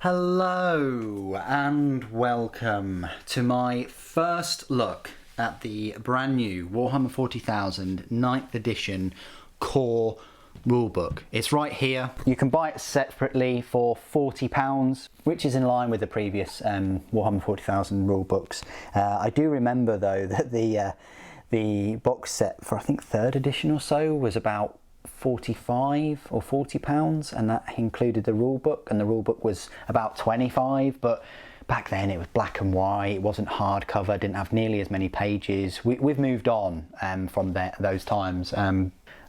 Hello and welcome to my first look at the brand new Warhammer 40,000 9th edition core rulebook. It's right here. You can buy it separately for £40, which is in line with the previous Warhammer 40,000 rulebooks. I do remember though that the box set for I think 3rd edition or so was about £45 or £40, and that included the rule book, and the rule book was about £25, but back then it was black and white, it wasn't hardcover, didn't have nearly as many pages. We've moved on from those times.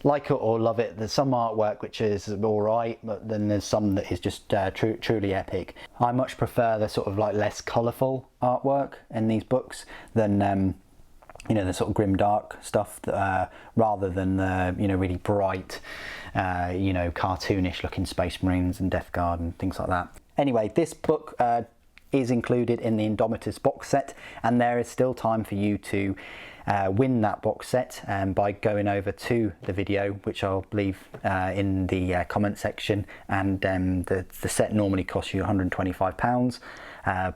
Like it or love it, there's some artwork which is alright, but then there's some that is just truly epic. I much prefer the sort of like less colourful artwork in these books than you know, the sort of grim dark stuff rather than the, you know, really bright, you know, cartoonish looking Space Marines and Death Guard and things like that. Anyway, this book is included in the INDOMITUS box set, and there is still time for you to win that box set by going over to the video, which I'll leave in the comment section, and the set normally costs you £125.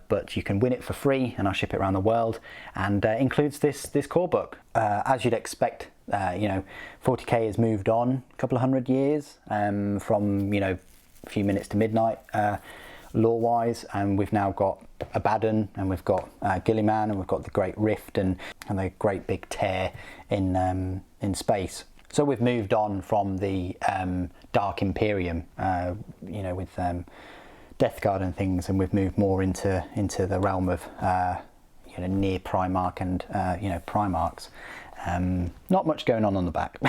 But you can win it for free, and I'll ship it around the world, and includes this core book. As you'd expect, you know, 40k has moved on a couple of hundred years from, you know, a few minutes to midnight lore-wise, and we've now got Abaddon, and we've got Gilliman, and we've got the Great Rift, and the Great Big Tear in space. So we've moved on from the Dark Imperium, you know, with Death Guard and things, and we've moved more into the realm of you know, near Primarch and you know, Primarchs. Not much going on the back,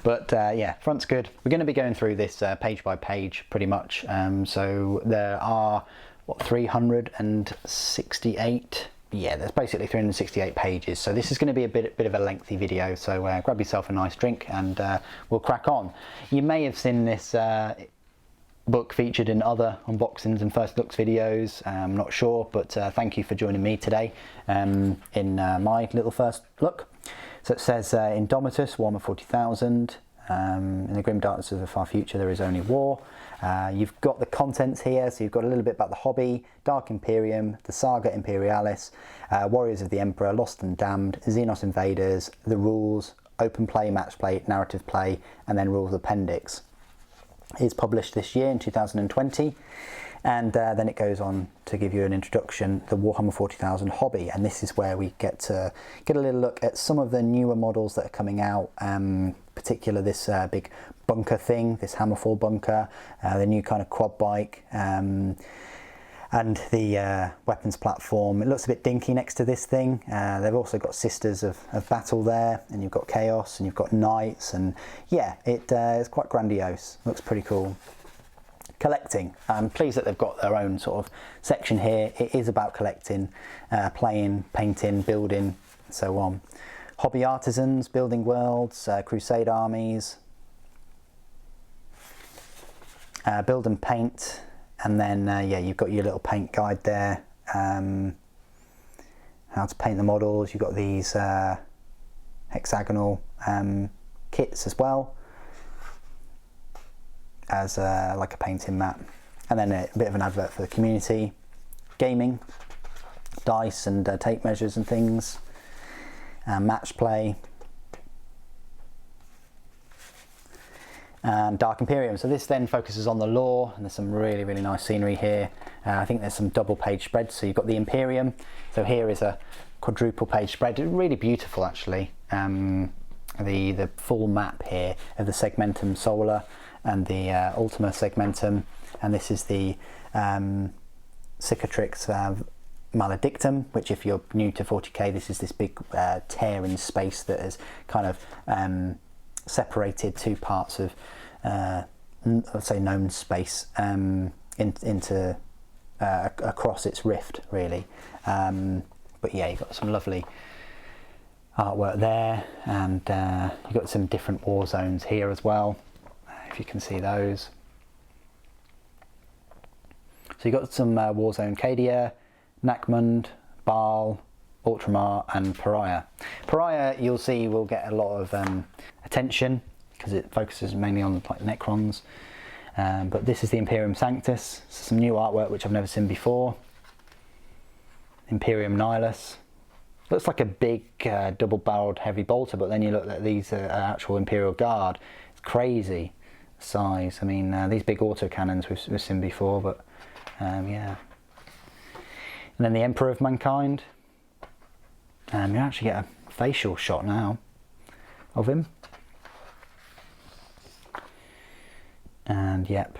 but yeah, front's good. We're going to be going through this page by page pretty much. So there are what, 368. Yeah, there's basically 368 pages, so this is going to be a bit of a lengthy video, so grab yourself a nice drink and we'll crack on. You may have seen this book featured in other unboxings and first looks videos, I'm not sure, but thank you for joining me today in my little first look. So it says INDOMITUS, Warhammer 40,000, in the grim darkness of the far future there is only war. You've got the contents here, so you've got a little bit about the hobby, Dark Imperium, the Saga Imperialis, Warriors of the Emperor, Lost and Damned, Xenos Invaders, the rules, open play, match play, narrative play, and then rules appendix. Is published this year in 2020, and then it goes on to give you an introduction, the Warhammer 40,000 hobby, and this is where we get to get a little look at some of the newer models that are coming out, particular this big bunker thing, this Hammerfall bunker, the new kind of quad bike, and the weapons platform. It looks a bit dinky next to this thing. They've also got Sisters of Battle there, and you've got Chaos, and you've got Knights, and yeah, it's quite grandiose. Looks pretty cool. Collecting. I'm pleased that they've got their own sort of section here. It is about collecting, playing, painting, building, and so on. Hobby artisans, building worlds, crusade armies, build and paint. And then, yeah, you've got your little paint guide there, how to paint the models. You've got these hexagonal kits as well as like a painting mat. And then a bit of an advert for the community. Gaming, dice and tape measures and things, match play. And Dark Imperium. So this then focuses on the lore, and there's some really nice scenery here. I think there's some double page spreads. So you've got the Imperium. So here is a quadruple page spread. It's really beautiful actually. The full map here of the Segmentum Solar and the Ultima Segmentum, and this is the Cicatrix Maledictum, which if you're new to 40k, this is this big tear in space that is kind of separated two parts of let's say known space into across its rift really, but yeah, you've got some lovely artwork there, and you've got some different war zones here as well, if you can see those. So you've got some war zone Cadia, Nakmund, Baal, Ultramar and Pariah. Pariah, you'll see, will get a lot of attention because it focuses mainly on like Necrons. But this is the Imperium Sanctus, some new artwork which I've never seen before. Imperium Nihilus. Looks like a big double-barreled heavy bolter, but then you look at these actual Imperial Guard. It's crazy size. I mean, these big autocannons we've seen before, but yeah. And then the Emperor of Mankind. You actually get a facial shot now of him. And yep,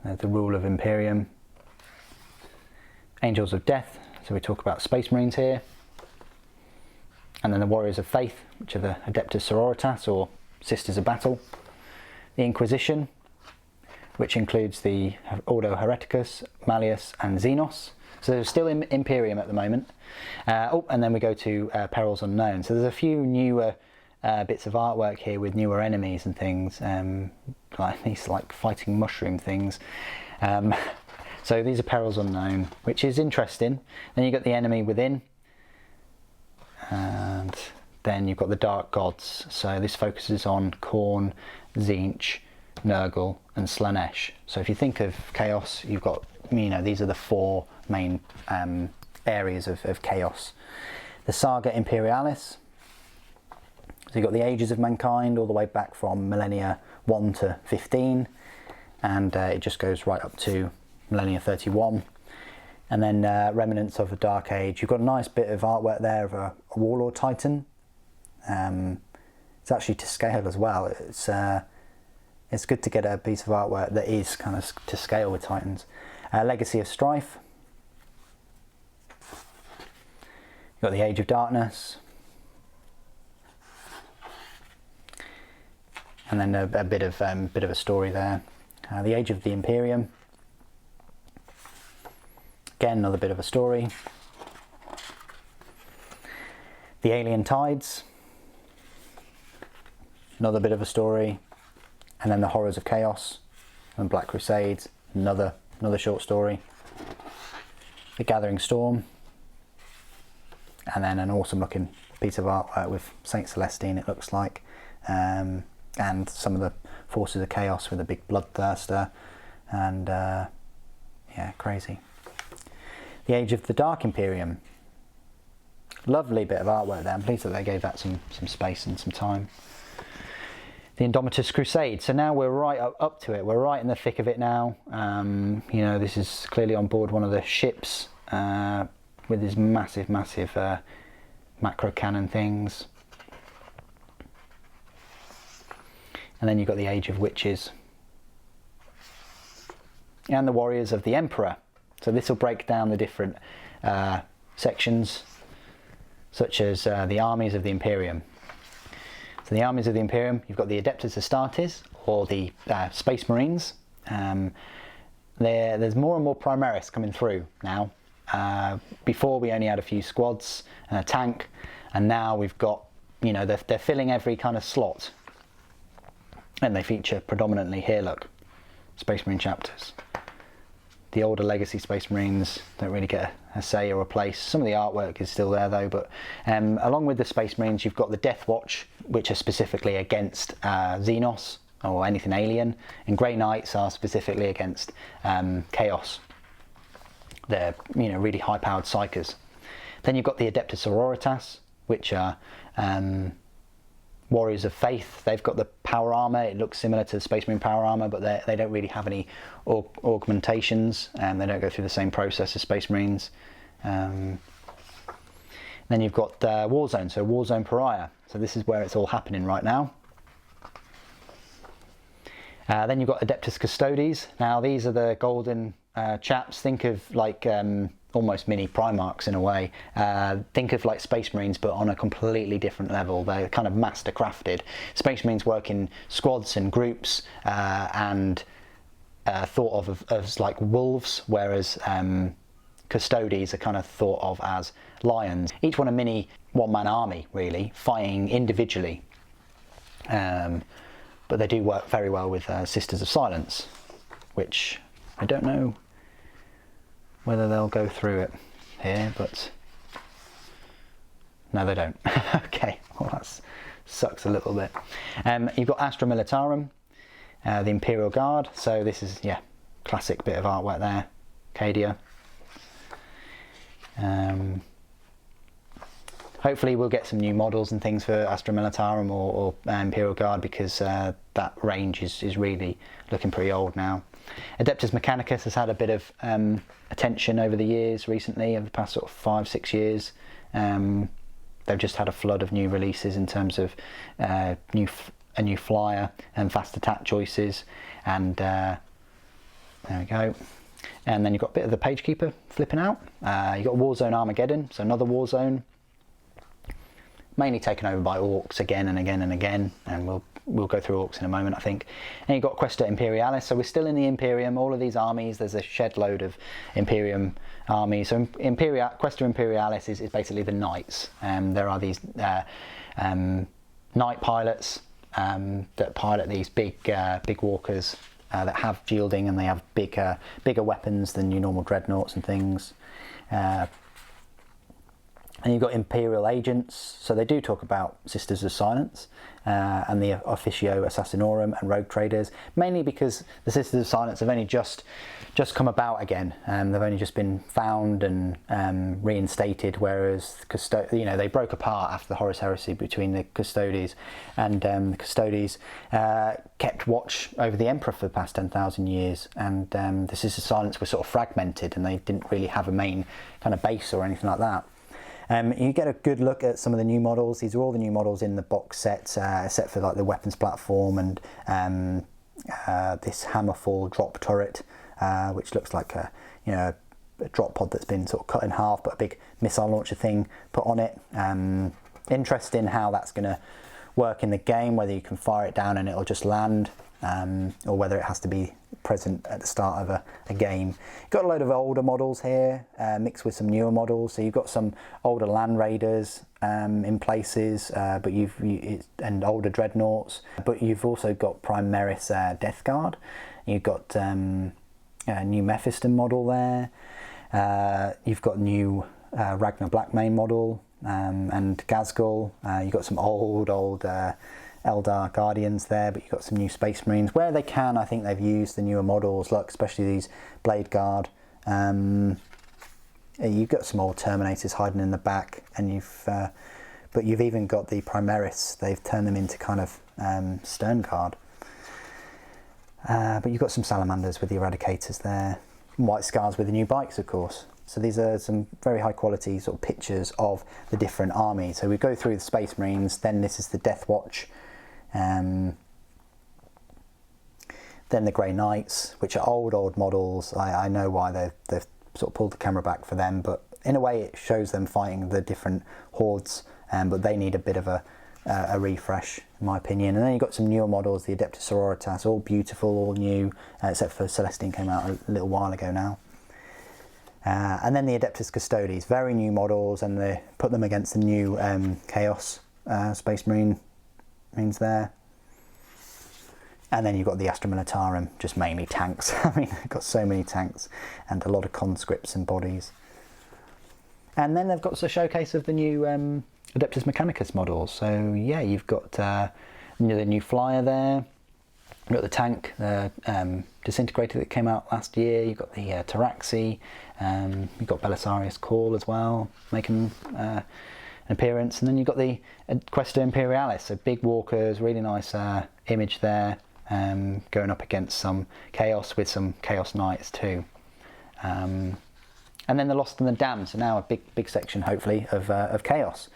there's the rule of Imperium. Angels of Death, so we talk about Space Marines here. And then the Warriors of Faith, which are the Adeptus Sororitas, or Sisters of Battle. The Inquisition, which includes the Ordo Hereticus, Malleus and Xenos. So they're still in Imperium at the moment. And then we go to Perils Unknown. So there's a few newer bits of artwork here with newer enemies and things, like these like fighting mushroom things. So these are Perils Unknown, which is interesting. Then you've got the Enemy Within, and then you've got the Dark Gods. So this focuses on Khorne, Tzeentch, Nurgle and Slaanesh. So if you think of chaos, you've got, you know, these are the four main areas of chaos. The Saga Imperialis. So you've got the Ages of Mankind all the way back from millennia 1 to 15, and it just goes right up to millennia 31. And then Remnants of the Dark Age. You've got a nice bit of artwork there of a Warlord Titan. It's actually to scale as well. It's good to get a piece of artwork that is kind of to scale with Titans. Legacy of Strife. You've got the Age of Darkness. And then a bit of a story there. The Age of the Imperium. Again, another bit of a story. The Alien Tides. Another bit of a story. And then the Horrors of Chaos and Black Crusades. Another short story. The Gathering Storm. And then an awesome looking piece of artwork with Saint Celestine, it looks like. And some of the Forces of Chaos with a big bloodthirster, and yeah, crazy. The Age of the Dark Imperium. Lovely bit of artwork there. I'm pleased that they gave that some space and some time. The Indomitus Crusade. So now we're right up to it. We're right in the thick of it now. You know, this is clearly on board one of the ships with these massive macro cannon things. And then you've got the Age of Witches. And the Warriors of the Emperor. So this will break down the different sections, such as the armies of the Imperium. So the armies of the Imperium, you've got the Adeptus Astartes, or the Space Marines. There's more and more Primaris coming through now. Before we only had a few squads and a tank, and now we've got, you know, they're filling every kind of slot. And they feature predominantly here, look, Space Marine chapters. The older legacy Space Marines don't really get a say or a place. Some of the artwork is still there though, but along with the Space Marines, you've got the Death Watch, which are specifically against Xenos or anything alien, and Grey Knights are specifically against Chaos. They're, you know, really high-powered psychers. Then you've got the Adeptus Sororitas, which are Warriors of Faith. They've got the power armor. It looks similar to the Space Marine power armor, but they don't really have any augmentations, and they don't go through the same process as Space Marines. Then you've got Warzone, so Warzone Pariah. So this is where it's all happening right now. Then you've got Adeptus Custodes. Now these are the golden chaps. Think of like almost mini Primarchs in a way. Think of like Space Marines, but on a completely different level. They're kind of master crafted. Space Marines work in squads and groups, and thought of as like wolves, whereas Custodes are kind of thought of as lions. Each one a mini one-man army, really, fighting individually. But they do work very well with Sisters of Silence, which I don't know whether they'll go through it here, but no, they don't. Okay, well that sucks a little bit. You've got Astra Militarum. the Imperial Guard. So this is, yeah, classic bit of artwork there, Cadia. Hopefully we'll get some new models and things for Astra Militarum or Imperial Guard, because that range is really looking pretty old now. Adeptus Mechanicus has had a bit of attention over the years recently, over the past sort of 5-6 years. They've just had a flood of new releases in terms of a new flyer and fast attack choices, and there we go. And then you've got a bit of the Page Keeper flipping out. You've got Warzone Armageddon, so another Warzone, mainly taken over by orcs again and again and again, and we'll go through orcs in a moment, I think. And you've got Questa Imperialis, so we're still in the Imperium. All of these armies, there's a shed load of Imperium armies. So Questa Imperialis is basically the knights. There are these knight pilots that pilot these big walkers that have shielding, and they have bigger weapons than your normal dreadnoughts and things. And you've got Imperial agents, so they do talk about Sisters of Silence and the Officio Assassinorum and Rogue Traders, mainly because the Sisters of Silence have only just come about again. They've only just been found and reinstated, whereas they broke apart after the Horus Heresy between the Custodes, and the Custodes kept watch over the Emperor for the past 10,000 years, and the Sisters of Silence were sort of fragmented, and they didn't really have a main kind of base or anything like that. You get a good look at some of the new models. These are all the new models in the box set, except for like the weapons platform and this Hammerfall drop turret, which looks like a drop pod that's been sort of cut in half, but a big missile launcher thing put on it. Interesting how that's going to work in the game, whether you can fire it down and it'll just land, or whether it has to be present at the start of a game. You've got a load of older models here mixed with some newer models. So you've got some older Land Raiders in places, and older dreadnoughts, but you've also got Primaris Death Guard. You've got a new Mephiston model there. You've got new Ragnar Blackmane model and Gazgul. You've got some old Eldar Guardians there, but you've got some new Space Marines. Where they can, I think they've used the newer models, like especially these Blade Guard. You've got some old Terminators hiding in the back, and but you've even got the Primaris. They've turned them into kind of Stern Guard. But you've got some Salamanders with the Eradicators there. White Scars with the new bikes, of course. So these are some very high quality sort of pictures of the different armies. So we go through the Space Marines, then this is the Death Watch, then the Grey Knights, which are old models. I know why they've sort of pulled the camera back for them, but in a way it shows them fighting the different hordes, but they need a bit of a refresh, in my opinion. And then you've got some newer models, the Adeptus Sororitas, all beautiful, all new, except for Celestine came out a little while ago now. And then the Adeptus Custodes, very new models, and they put them against the new Chaos Space Marines there. And then you've got the Astra Militarum, just mainly tanks. I mean, they've got so many tanks and a lot of conscripts and bodies. And then they've got a showcase of the new Adeptus Mechanicus models. So yeah, you've got the new flyer there. You've got the tank, the Disintegrator that came out last year. You've got the Taraxi. You've got Belisarius Call as well, making an appearance. And then you've got the Questa Imperialis, so big walkers, really nice image there, going up against some Chaos with some Chaos Knights too. And then the Lost and the Damned, so now a big section, hopefully, of Chaos.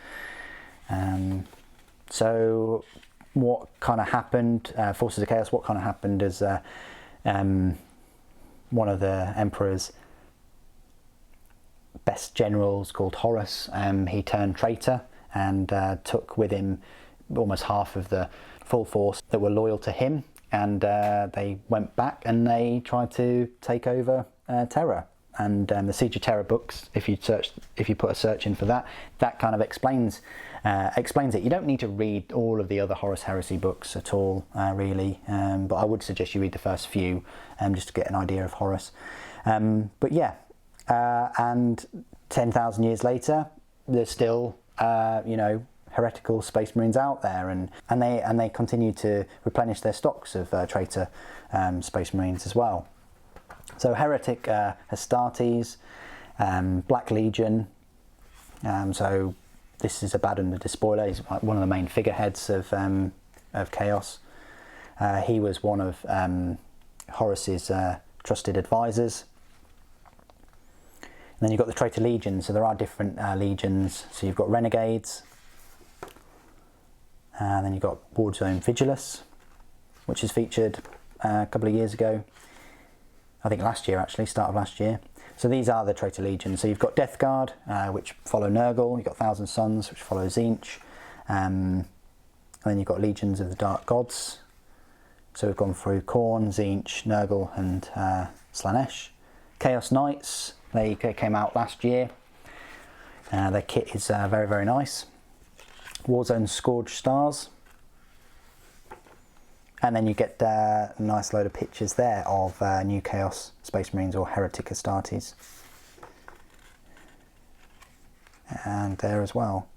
So what kind of happened, Forces of Chaos, what kind of happened is one of the Emperor's best generals, called Horus, he turned traitor and took with him almost half of the full force that were loyal to him, and they went back and they tried to take over Terra. And the Siege of Terra books, if you put a search in for that kind of explains it. You don't need to read all of the other Horus Heresy books at all, really, but I would suggest you read the first few just to get an idea of Horus. But yeah, and 10,000 years later, there's still heretical Space Marines out there, and they continue to replenish their stocks of traitor Space Marines as well. So Heretic Astartes, Black Legion. So this is Abaddon the Despoiler. He's one of the main figureheads of Chaos. He was one of Horus's trusted advisors. And then you've got the Traitor Legion. So there are different legions. So you've got Renegades. And then you've got Warzone Vigilus, which is featured a couple of years ago. I think last year actually, start of last year. So these are the Traitor Legion. So you've got Death Guard, which follow Nurgle. You've got Thousand Suns, which follow Tzeentch. And then you've got Legions of the Dark Gods. So we've gone through Khorne, Tzeentch, Nurgle, and Slaanesh. Chaos Knights, they came out last year. Their kit is very, very nice. Warzone Scourge Stars. And then you get a nice load of pictures there of new Chaos Space Marines or Heretic Astartes. And there as well.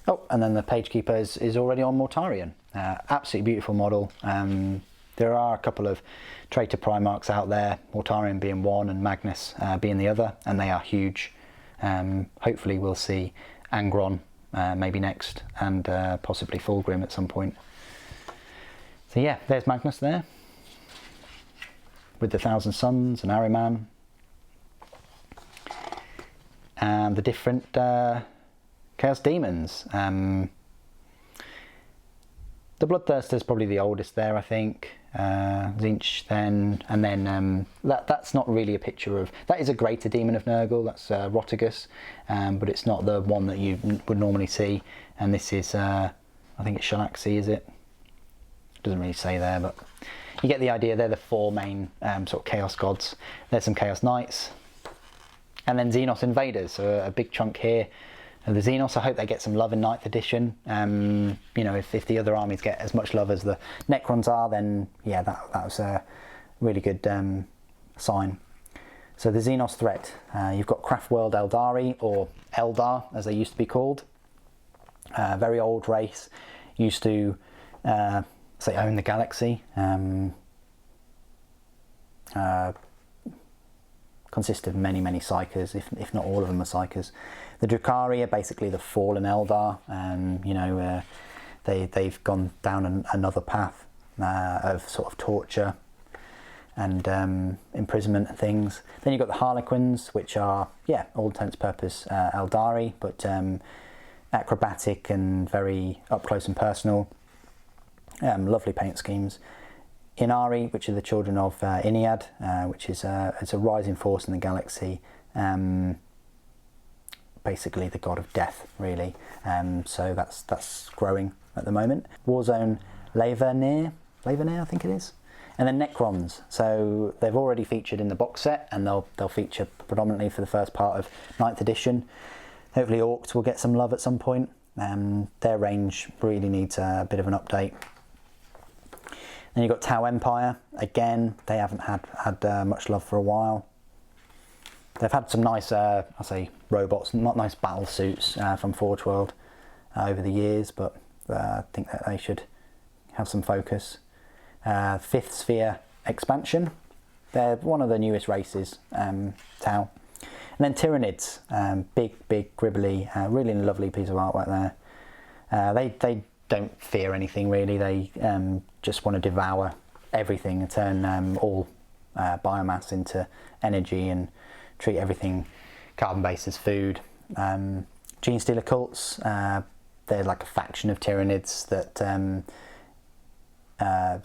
Oh, and then the Page Keeper is already on Mortarion. Absolutely beautiful model. There are a couple of Traitor Primarchs out there, Mortarion being one and Magnus being the other, and they are huge. Hopefully we'll see Angron maybe next, and possibly Fulgrim at some point. So yeah, there's Magnus there, with the Thousand Suns and Ahriman. And the different Chaos Demons. The Bloodthirster is probably the oldest there, I think. Tzeentch then, and then that's not really a picture of, that is a greater demon of Nurgle, that's Rotigus, but it's not the one that you would normally see. And this is, I think it's Shalaxi, is it? Doesn't really say there, but you get the idea. They're the four main sort of Chaos Gods. There's some Chaos Knights, and then Xenos Invaders, so a big chunk here. The Xenos, I hope they get some love in 9th edition. You know, if the other armies get as much love as the Necrons are, then yeah, that was a really good sign. So the Xenos threat, you've got Craftworld Eldari, or Eldar as they used to be called. Very old race, used to say own the galaxy. Consist of many Psykers, if not all of them are Psykers. The Drukhari are basically the fallen Eldar. You know, they've gone down another path of sort of torture and imprisonment and things. Then you've got the Harlequins, which are, yeah, all intents and purpose Eldari, but acrobatic and very up close and personal. Lovely paint schemes. Inari, which are the children of Iniad, which is it's a rising force in the galaxy, basically the god of death, really. So that's growing at the moment. Warzone Lavernier, I think it is, and then Necrons. So they've already featured in the box set, and they'll feature predominantly for the first part of 9th edition. Hopefully Orcs will get some love at some point. Their range really needs a bit of an update. Then you've got Tau Empire. Again, they haven't had much love for a while. They've had some nice, I say robots, not nice battle suits from Forge World over the years, but I think that they should have some focus. Fifth Sphere Expansion. They're one of the newest races, Tau. And then Tyranids, big, gribbly, really lovely piece of artwork there. They don't fear anything really. They just want to devour everything and turn all biomass into energy and treat everything carbon-based as food. Gene Stealer cults, they're like a faction of Tyranids that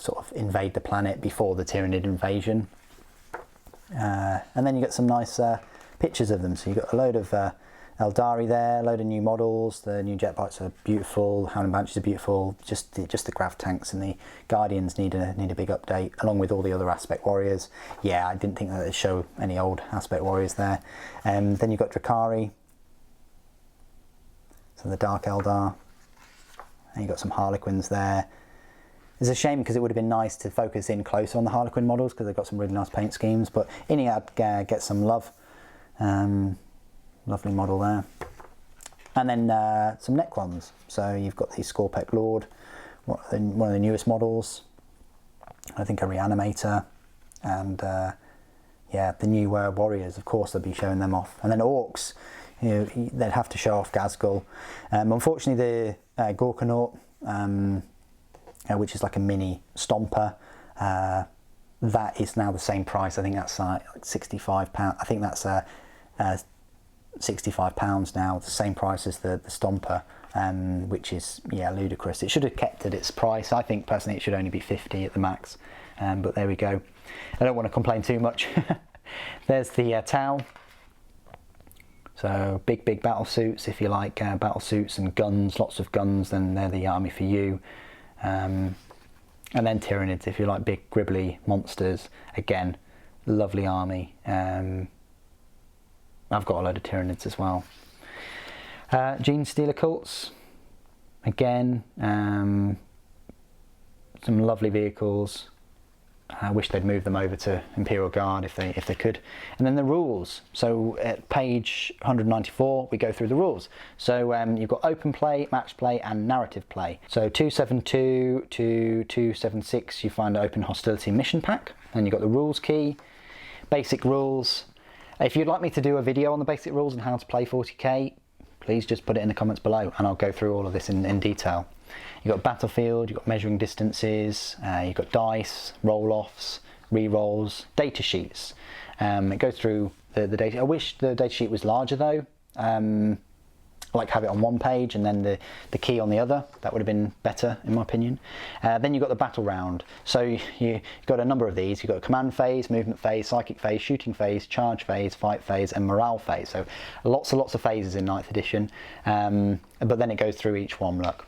sort of invade the planet before the Tyranid invasion. And then you get some nice pictures of them. So you've got a load of Eldari there, a load of new models. The new jet bikes are beautiful, Howling Banshees are beautiful. Just the Grav tanks and the Guardians need a big update, along with all the other Aspect Warriors. Yeah, I didn't think that they'd show any old Aspect Warriors there. Then you've got Drukhari, so the Dark Eldar, and you've got some Harlequins there. It's a shame because it would have been nice to focus in closer on the Harlequin models because they've got some really nice paint schemes, but Iniad gets some love. Lovely model there. And then some Necrons. So you've got the Scorpec Lord, one of the newest models. I think a Reanimator, and yeah, the new Warriors, of course, they'll be showing them off. And then Orcs, they'd have to show off Ghazghkull. Unfortunately, the Gorkanaut, which is like a mini Stomper, that is now the same price. I think that's like £65. I think that's £65 now, the same price as the Stomper, which is, yeah, ludicrous. It should have kept at its price. I think personally it should only be 50 at the max, but there we go. I don't want to complain too much. There's the Tau. So big battle suits. If you like battle suits and guns, lots of guns, then they're the army for you. And then Tyranids, if you like big gribbly monsters. Again, lovely army. I've got a load of Tyranids as well. Gene Stealer Cults, again, some lovely vehicles. I wish they'd move them over to Imperial Guard if they could. And then the rules. So at page 194, we go through the rules. So you've got open play, match play, and narrative play. So 272 to 276, you find an open hostility mission pack. Then you've got the rules key, basic rules. If you'd like me to do a video on the basic rules and how to play 40k, please just put it in the comments below and I'll go through all of this in detail. You've got battlefield, you've got measuring distances, you've got dice, roll-offs, re-rolls, data sheets. It goes through the data. I wish the data sheet was larger though. Like have it on one page and then the key on the other. That would have been better in my opinion. Then you've got the battle round. So you've got a number of these. You've got a command phase, movement phase, psychic phase, shooting phase, charge phase, fight phase, and morale phase. So lots of phases in 9th edition. But then it goes through each one, look,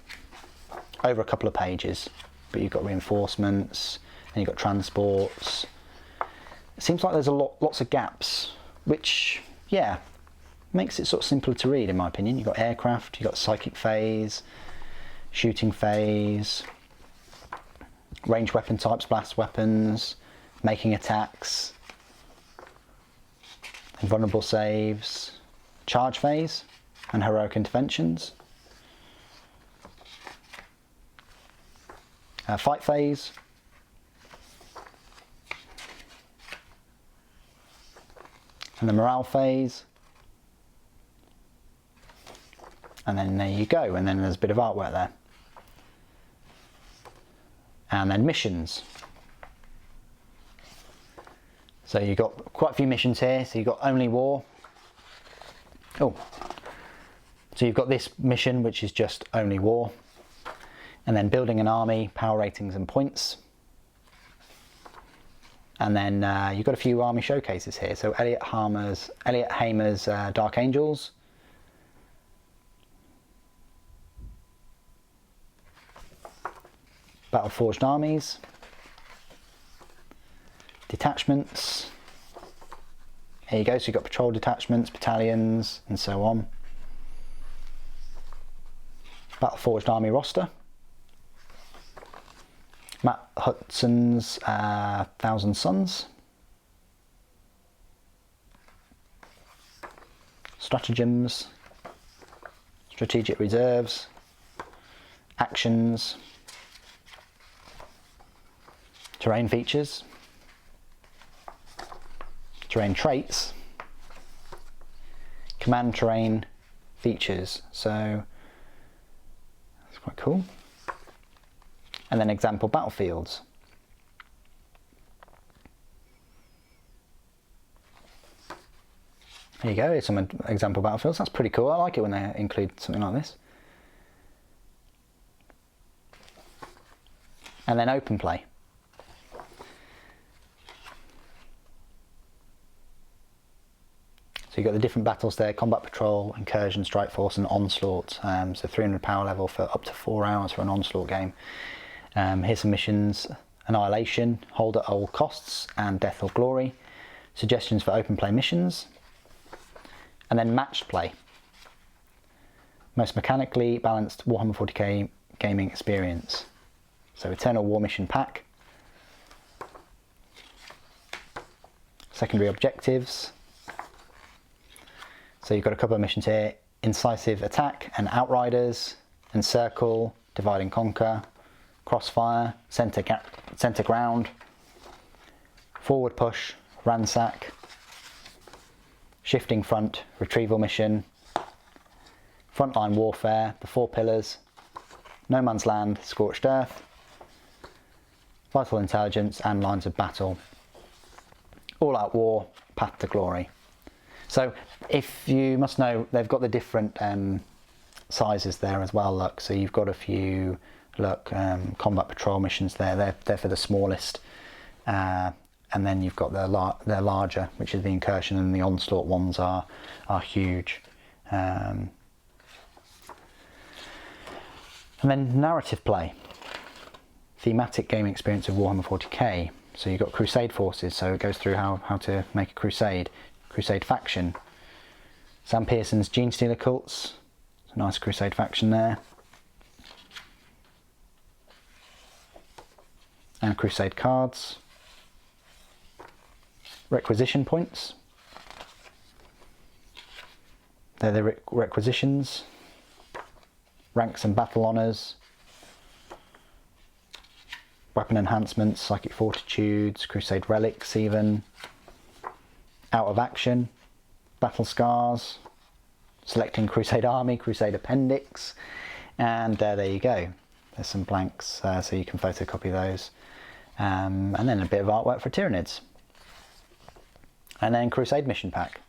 over a couple of pages. But you've got reinforcements, and you've got transports. It seems like there's lots of gaps, which, yeah, makes it sort of simpler to read in my opinion. You've got aircraft, you've got psychic phase, shooting phase, ranged weapon types, blast weapons, making attacks, invulnerable saves, charge phase, and heroic interventions. Fight phase, and the morale phase. And then there you go, and then there's a bit of artwork there. And then missions. So you've got quite a few missions here. So you've got Only War. Oh, so you've got this mission, which is just Only War. And then Building an Army, Power Ratings and Points. And then you've got a few army showcases here. So Elliot Hamer's Dark Angels. Battle Forged Armies, detachments. Here you go, so you've got patrol detachments, battalions, and so on. Battle Forged Army roster. Matt Hudson's Thousand Suns. Stratagems, strategic reserves, actions, terrain features, terrain traits, command terrain features. So that's quite cool. And then example battlefields. There you go, here's some example battlefields. That's pretty cool. I like it when they include something like this. And then open play. So you've got the different battles there: Combat Patrol, Incursion, Strike Force, and Onslaught. So 300 power level for up to 4 hours for an Onslaught game. Here's some missions: Annihilation, Hold at all costs, and Death or Glory. Suggestions for open play missions. And then matched play. Most mechanically balanced Warhammer 40k gaming experience. So Eternal War Mission Pack. Secondary objectives. So you've got a couple of missions here: incisive attack and outriders, encircle, divide and conquer, crossfire, center ground, forward push, ransack, shifting front, retrieval mission, frontline warfare, the 4 pillars, no man's land, scorched earth, vital intelligence, and lines of battle. All out war, path to glory. So if you must know, they've got the different sizes there as well. Look, so you've got a few, look, combat patrol missions there. They're for the smallest, and then you've got their larger, which is the incursion, and the onslaught ones are huge. And then narrative play, thematic gaming experience of Warhammer 40k. So you've got crusade forces, so it goes through how to make a crusade faction. Sam Pearson's Gene Stealer cults, it's a nice crusade faction there. And crusade cards. Requisition points. They're the requisitions. Ranks and battle honours. Weapon enhancements, psychic fortitudes, crusade relics even. Out of action, battle scars, selecting crusade army, crusade appendix, and there you go. There's some blanks, so you can photocopy those. And then a bit of artwork for Tyranids. And then crusade mission pack.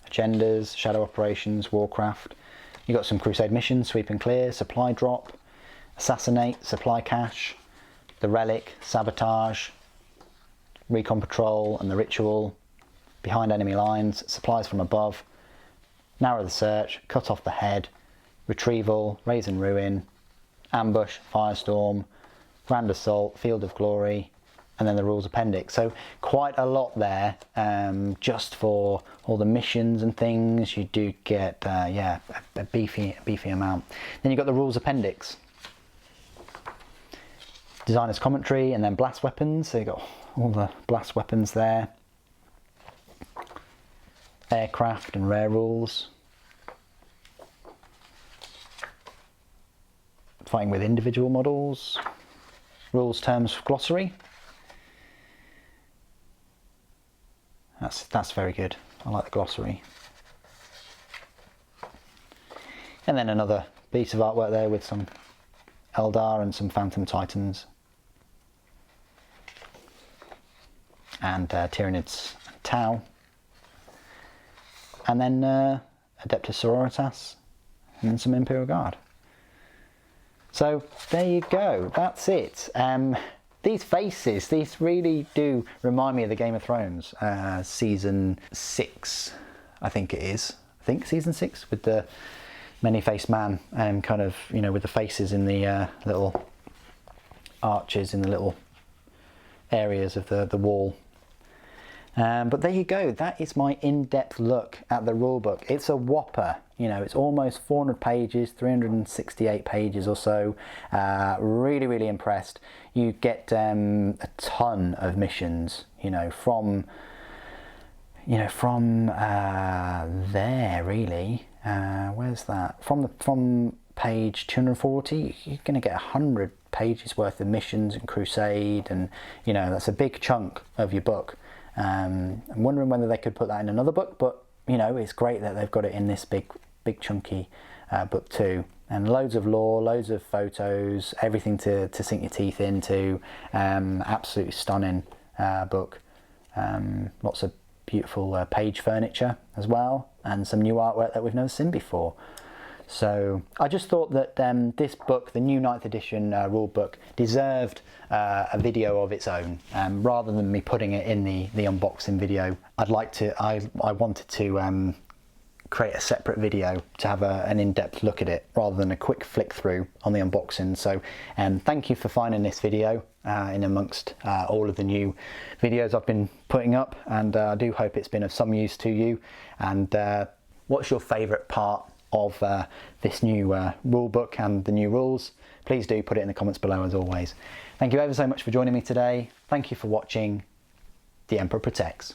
Agendas, shadow operations, warcraft. You've got some crusade missions: sweep and clear, supply drop, assassinate, supply cache, the relic, sabotage, recon patrol and the ritual, behind enemy lines, supplies from above, narrow the search, cut off the head, retrieval, raise and ruin, ambush, firestorm, grand assault, field of glory, and then the rules appendix. So quite a lot there, just for all the missions and things. You do get a beefy amount. Then you've got the rules appendix, designer's commentary, and then blast weapons. So you've got all the blast weapons there, aircraft and rare rules, fighting with individual models, rules terms glossary. That's very good. I like the glossary. And then another piece of artwork there with some Eldar and some Phantom Titans. And Tyranids and Tau. And then Adeptus Sororitas. And then some Imperial Guard. So there you go. That's it. These faces, these really do remind me of the Game of Thrones season 6, I think it is. I think season 6, with the many-faced man, kind of, you know, with the faces in the little arches in the little areas of the wall. But there you go. That is my in-depth look at the rulebook. It's a whopper. You know, it's almost 400 pages, 368 pages or so. Really, really impressed. You get a ton of missions, from there really. Where's that? From page 240, you're going to get 100 pages worth of missions and crusade, and that's a big chunk of your book. I'm wondering whether they could put that in another book, but it's great that they've got it in this big chunky book too. And loads of lore, loads of photos, everything to sink your teeth into. Absolutely stunning book. Lots of beautiful page furniture as well, and some new artwork that we've never seen before. So I just thought that this book, the new 9th edition rule book, deserved a video of its own. Rather than me putting it in the unboxing video, I wanted to create a separate video to have an in-depth look at it, rather than a quick flick through on the unboxing. So thank you for finding this video in amongst all of the new videos I've been putting up, and I do hope it's been of some use to you. And what's your favourite part of this new rule book and the new rules? Please do put it in the comments below, as always. Thank you ever so much for joining me today. Thank you for watching. the Emperor protects.